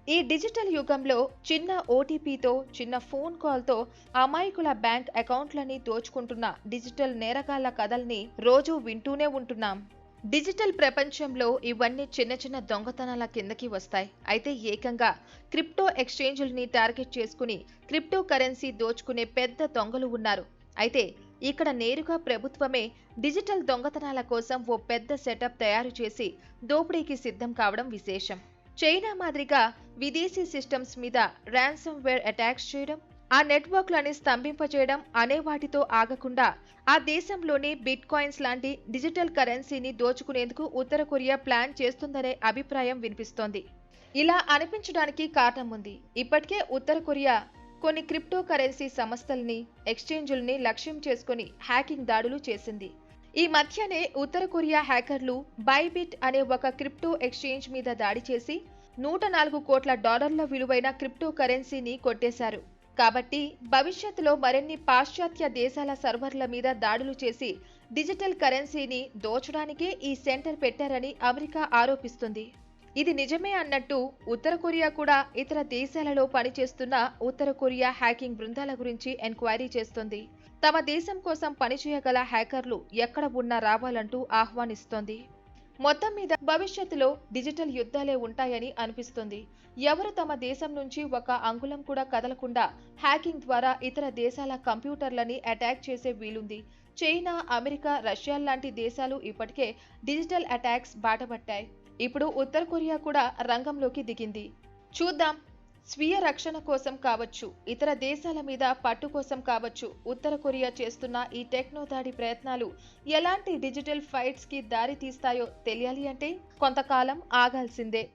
ఈ డిజిటల్ యుగంలో చిన్న ఓటీపీతో, చిన్న ఫోన్ కాల్తో అమాయకుల బ్యాంక్ అకౌంట్లని దోచుకుంటున్న డిజిటల్ నేరగాళ్ల కథల్ని రోజూ వింటూనే ఉంటున్నాం. డిజిటల్ ప్రపంచంలో ఇవన్నీ చిన్న చిన్న దొంగతనాల కిందకి వస్తాయి. అయితే ఏకంగా క్రిప్టో ఎక్స్చేంజ్లని టార్గెట్ చేసుకుని క్రిప్టో కరెన్సీ దోచుకునే పెద్ద దొంగలు ఉన్నారు. అయితే ఇక్కడ నేరుగా ప్రభుత్వమే డిజిటల్ దొంగతనాల కోసం ఓ పెద్ద సెటప్ తయారు చేసి దోపిడీకి సిద్ధం కావడం విశేషం. చైనా మాదిరిగా విదేశీ సిస్టమ్స్ మీద ర్యాన్సమ్ వేర్ అటాక్స్ చేయడం, ఆ నెట్వర్క్లని స్తంభింపచేయడం అనే వాటితో ఆగకుండా ఆ దేశంలోని బిట్ కాయిన్స్ లాంటి డిజిటల్ కరెన్సీని దోచుకునేందుకు ఉత్తర కొరియా ప్లాన్ చేస్తుందనే అభిప్రాయం వినిపిస్తోంది. ఇలా అనిపించడానికి కారణం ఉంది. ఇప్పటికే ఉత్తర కొరియా కొన్ని క్రిప్టో కరెన్సీ సంస్థల్ని, ఎక్స్చేంజుల్ని లక్ష్యం చేసుకుని హ్యాకింగ్ దాడులు చేసింది. ఈ మధ్యనే ఉత్తర కొరియా హ్యాకర్లు బైబిట్ అనే ఒక క్రిప్టో ఎక్స్చేంజ్ మీద దాడి చేసి $104 కోట్ల విలువైన క్రిప్టో కరెన్సీని కొట్టేశారు. కాబట్టి భవిష్యత్తులో మరిన్ని పాశ్చాత్య దేశాల సర్వర్ల మీద దాడులు చేసి డిజిటల్ కరెన్సీని దోచడానికే ఈ సెంటర్ పెట్టారని అమెరికా ఆరోపిస్తుంది. ఇది నిజమే అన్నట్టు ఉత్తర కొరియా కూడా ఇతర దేశాలలో పనిచేస్తున్న ఉత్తర కొరియా హ్యాకింగ్ బృందాల గురించి ఎంక్వైరీ చేస్తోంది. తమ దేశం కోసం పనిచేయగల హ్యాకర్లు ఎక్కడ ఉన్నా రావాలంటూ ఆహ్వానిస్తోంది. మొత్తం మీద భవిష్యత్తులో డిజిటల్ యుద్ధాలే ఉంటాయని అనిపిస్తుంది. ఎవరు తమ దేశం నుంచి ఒక అంగుళం కూడా కదలకుండా హ్యాకింగ్ ద్వారా ఇతర దేశాల కంప్యూటర్లని అటాక్ చేసే వీలుంది. చైనా, అమెరికా, రష్యా లాంటి దేశాలు ఇప్పటికే డిజిటల్ అటాక్స్ బాటపట్టాయి. ఇప్పుడు ఉత్తర కొరియా కూడా రంగంలోకి దిగింది. చూద్దాం, స్వీయ రక్షణ కోసం కావచ్చు, ఇతర దేశాల మీద పట్టు కోసం కావచ్చు, ఉత్తర కొరియా చేస్తున్న ఈ టెక్నో దాడి ప్రయత్నాలు ఎలాంటి డిజిటల్ ఫైట్స్ కి దారి తీస్తాయో తెలియాలి అంటే కొంతకాలం ఆగాల్సిందే.